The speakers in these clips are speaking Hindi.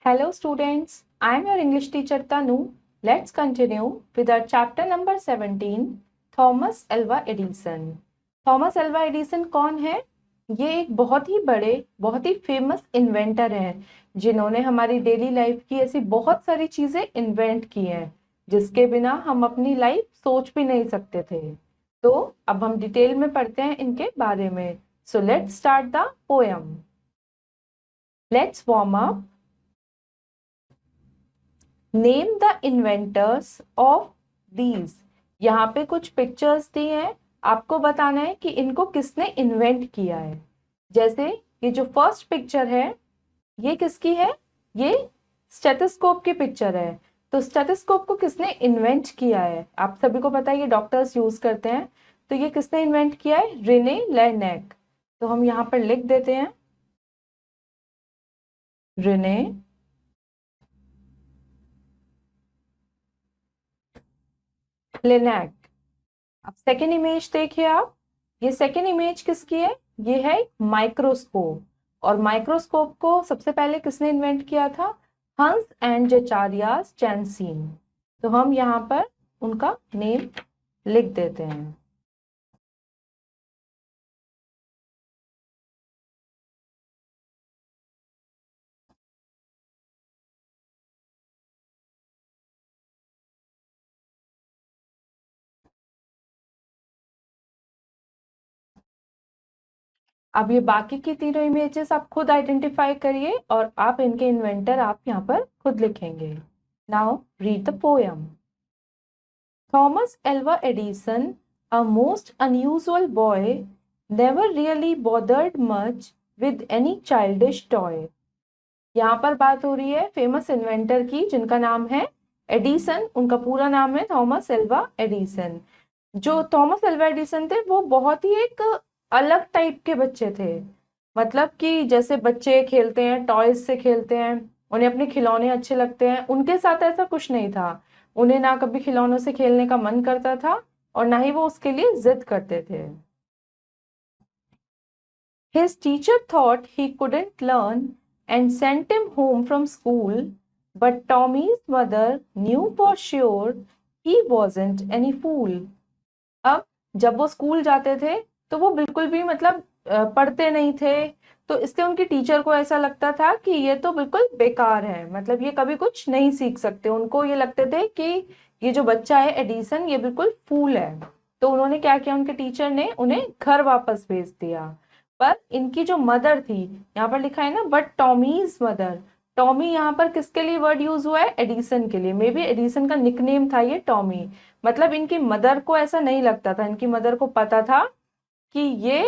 Hello students, I am your English teacher Tanu. Let's continue with our chapter number 17, Thomas Alva Edison. Thomas Alva Edison कौन है? ये एक बहुत ही बड़े, बहुत ही फेमस इन्वेंटर हैं, जिन्होंने हमारी डेली लाइफ की ऐसी बहुत सारी चीजें इन्वेंट की हैं, जिसके बिना हम अपनी लाइफ सोच भी नहीं सकते थे। तो अब हम डिटेल में पढ़ते हैं इनके बारे में। So let's start the poem. Let's warm up. Name the inventors of these. यहाँ पे कुछ पिक्चर्स दी हैं, आपको बताना है कि इनको किसने इन्वेंट किया है। जैसे ये जो फर्स्ट पिक्चर है, ये किसकी है? ये स्टेथोस्कोप की पिक्चर है। तो स्टेथोस्कोप को किसने इन्वेंट किया है? आप सभी को पता है ये डॉक्टर्स यूज करते हैं। तो ये किसने इन्वेंट किया है? Rene Laennec. तो हम यहाँ पर लिख देते हैं रेने लेनेक। अब सेकेंड इमेज देखिए आप, ये सेकेंड इमेज किसकी है? ये है माइक्रोस्कोप। और माइक्रोस्कोप को सबसे पहले किसने इन्वेंट किया था? हंस एंड जचारिया चैनसीन। तो हम यहाँ पर उनका नेम लिख देते हैं। अब ये बाकी की तीनों इमेजेस आप खुद आइडेंटिफाई करिए और आप इनके इन्वेंटर आप यहाँ पर खुद लिखेंगे। Now read the poem. Thomas Alva Edison, a most unusual boy, never really bothered much with any childish toy. यहाँ पर बात हो रही है फेमस इन्वेंटर की, जिनका नाम है एडिसन। उनका पूरा नाम है थॉमस एल्वा एडिसन। जो थॉमस एल्वा एडिसन थे वो बहुत ही एक अलग टाइप के बच्चे थे। मतलब कि जैसे बच्चे खेलते हैं, टॉयज से खेलते हैं, उन्हें अपने खिलौने अच्छे लगते हैं, उनके साथ ऐसा कुछ नहीं था। उन्हें ना कभी खिलौनों से खेलने का मन करता था और ना ही वो उसके लिए जिद करते थे। His teacher thought he couldn't learn and sent him home from school, but Tommy's mother knew for sure he wasn't any fool. अब जब वो स्कूल जाते थे तो वो बिल्कुल भी मतलब पढ़ते नहीं थे, तो इसलिए उनकी टीचर को ऐसा लगता था कि ये तो बिल्कुल बेकार है, मतलब ये कभी कुछ नहीं सीख सकते। उनको ये लगते थे कि ये जो बच्चा है एडिसन, ये बिल्कुल फूल है। तो उन्होंने क्या किया, उनके टीचर ने उन्हें घर वापस भेज दिया। पर इनकी जो मदर थी, यहाँ पर लिखा है ना बट टॉमीज मदर। टॉमी यहाँ पर किसके लिए वर्ड यूज हुआ है? एडिसन के लिए। मे बी एडिसन का निकनेम था ये टॉमी। मतलब इनकी मदर को ऐसा नहीं लगता था, इनकी मदर को पता था कि ये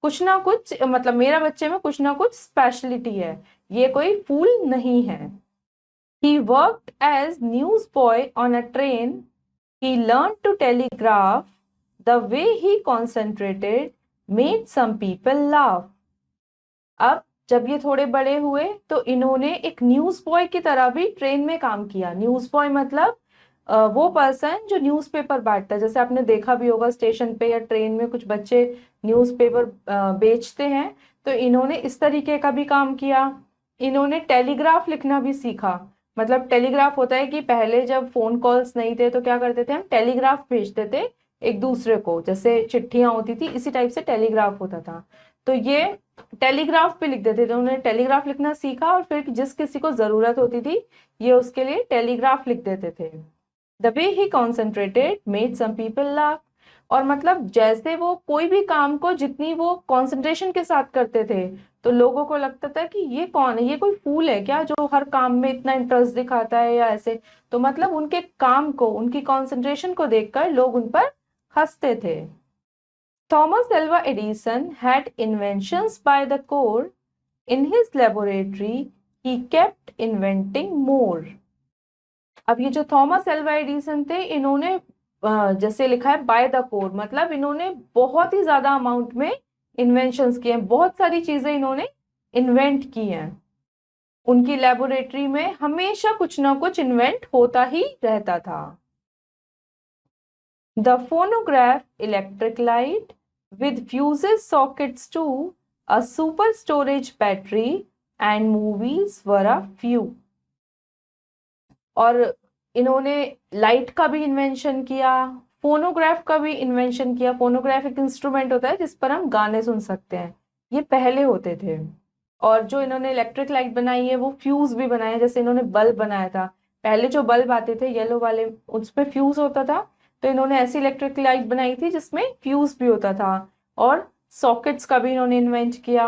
कुछ ना कुछ, मतलब मेरा बच्चे में कुछ ना कुछ स्पेशलिटी है, ये कोई फूल नहीं है। He worked as newsboy on a train. He learned to telegraph. The way he concentrated made some people laugh. अब जब ये थोड़े बड़े हुए तो इन्होंने एक न्यूज बॉय की तरह भी ट्रेन में काम किया। न्यूज बॉय मतलब वो पर्सन जो न्यूज़पेपर बांटता है। जैसे आपने देखा भी होगा स्टेशन पे या ट्रेन में कुछ बच्चे न्यूज़पेपर बेचते हैं, तो इन्होंने इस तरीके का भी काम किया। इन्होंने टेलीग्राफ लिखना भी सीखा। मतलब टेलीग्राफ होता है कि पहले जब फोन कॉल्स नहीं थे तो क्या करते थे, हम टेलीग्राफ भेजते थे एक दूसरे को, जैसे चिट्ठियां होती थी, इसी टाइप से टेलीग्राफ होता था। तो ये टेलीग्राफ पे लिख देते थे। उन्होंने टेलीग्राफ लिखना सीखा और फिर जिस किसी को जरूरत होती थी ये उसके लिए टेलीग्राफ लिख देते थे। The way he concentrated made some people laugh. और मतलब जैसे वो कोई भी काम को जितनी वो कंसंट्रेशन के साथ करते थे, तो लोगों को लगता था कि ये कौन है, ये कोई फूल है क्या जो हर काम में इतना इंटरेस्ट दिखाता है या ऐसे। तो मतलब उनके काम को, उनकी कंसंट्रेशन को देखकर लोग उन पर हंसते थे। Thomas Alva Edison had inventions by the core. In his laboratory, he kept inventing more. अब ये जो थॉमस एल्वा एडिसन थे, इन्होंने जैसे लिखा है बाय द कोर, मतलब इन्होंने बहुत ही ज्यादा अमाउंट में इन्वेंशंस किए हैं, बहुत सारी चीजें इन्होंने इन्वेंट की हैं। उनकी लेबोरेटरी में हमेशा कुछ ना कुछ इन्वेंट होता ही रहता था। The phonograph, electric light with fuses sockets too, a super storage battery and movies were a few. और इन्होंने लाइट का भी इन्वेंशन किया, फोनोग्राफ का भी इन्वेंशन किया। फोनोग्राफ एक इंस्ट्रूमेंट होता है जिस पर हम गाने सुन सकते हैं, ये पहले होते थे। और जो इन्होंने इलेक्ट्रिक लाइट बनाई है वो फ्यूज भी बनाया, जैसे इन्होंने बल्ब बनाया था। पहले जो बल्ब आते थे येलो वाले उसमें फ्यूज होता था, तो इन्होंने ऐसी इलेक्ट्रिक लाइट बनाई थी जिसमें फ्यूज भी होता था। और सॉकेट्स का भी इन्होंने इन्वेंट किया।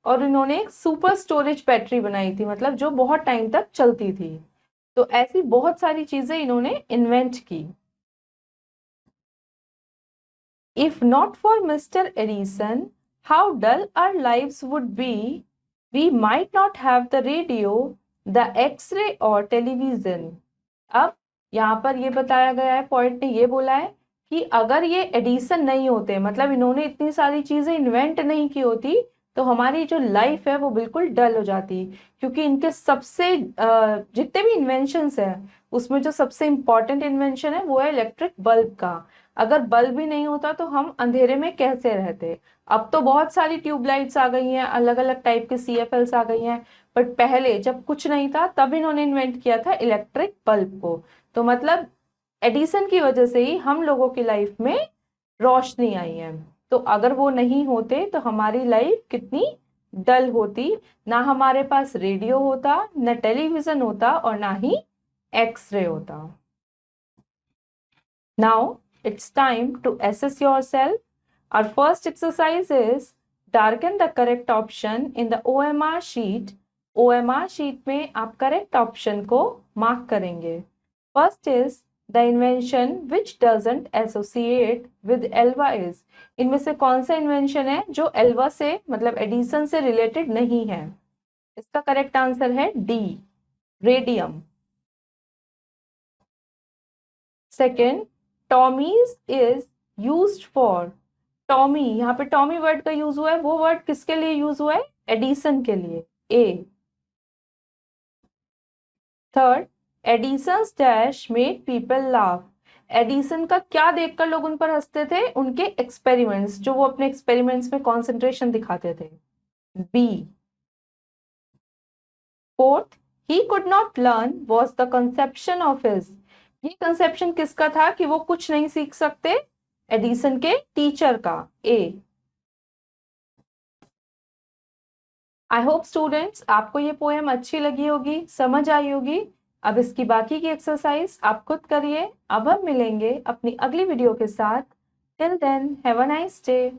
और इन्होंने एक सुपर स्टोरेज बैटरी बनाई थी, मतलब जो बहुत टाइम तक चलती थी। तो ऐसी बहुत सारी चीजें इन्होंने इन्वेंट की। If not for mister Edison, how dull our lives would be. We might not have the radio, the X ray और टेलीविजन। अब यहाँ पर ये बताया गया है, पॉइंट ने ये बोला है कि अगर ये एडिसन नहीं होते, मतलब इन्होंने इतनी सारी चीजें इन्वेंट नहीं की होती, तो हमारी जो लाइफ है वो बिल्कुल डल हो जाती। क्योंकि इनके सबसे जितने भी इन्वेंशंस हैं उसमें जो सबसे इम्पोर्टेंट इन्वेंशन है वो है इलेक्ट्रिक बल्ब का। अगर बल्ब ही नहीं होता तो हम अंधेरे में कैसे रहते। अब तो बहुत सारी ट्यूबलाइट्स आ गई हैं, अलग अलग टाइप के CFLs आ गई हैं, बट पहले जब कुछ नहीं था तब इन्होंने इन्वेंट किया था इलेक्ट्रिक बल्ब को। तो मतलब एडिसन की वजह से ही हम लोगों की लाइफ में रोशनी आई है। तो अगर वो नहीं होते तो हमारी लाइफ कितनी डल होती। ना हमारे पास रेडियो होता, ना टेलीविजन होता, और ना ही एक्सरे होता। Now it's time to assess yourself. Our first exercise is darken the correct option in the OMR sheet. OMR sheet में आप correct option को mark करेंगे। First is the invention which doesn't associate with ELVA is. इनमें से कौन सा invention है जो ELVA से मतलब एडिसन से related नहीं है। इसका correct answer है D, radium. Second, Tommy's is used for. Tommy, यहाँ पे टॉमी वर्ड का यूज हुआ है, वो वर्ड किसके लिए यूज हुआ है, एडिसन के लिए, A. Third, Edison's dash made people laugh. Edison का क्या देखकर लोग उन पर हंसते थे, उनके एक्सपेरिमेंट्स, जो वो अपने एक्सपेरिमेंट्स में कॉन्सेंट्रेशन दिखाते थे, B. Fourth, he could not learn was the conception of his. ये कंसेप्शन किसका था कि वो कुछ नहीं सीख सकते, एडिसन के टीचर का, ए। आई होप स्टूडेंट्स आपको ये पोएम अच्छी लगी होगी, समझ आई होगी। अब इसकी बाकी की एक्सरसाइज आप खुद करिए। अब हम मिलेंगे अपनी अगली वीडियो के साथ। Till then have a nice day.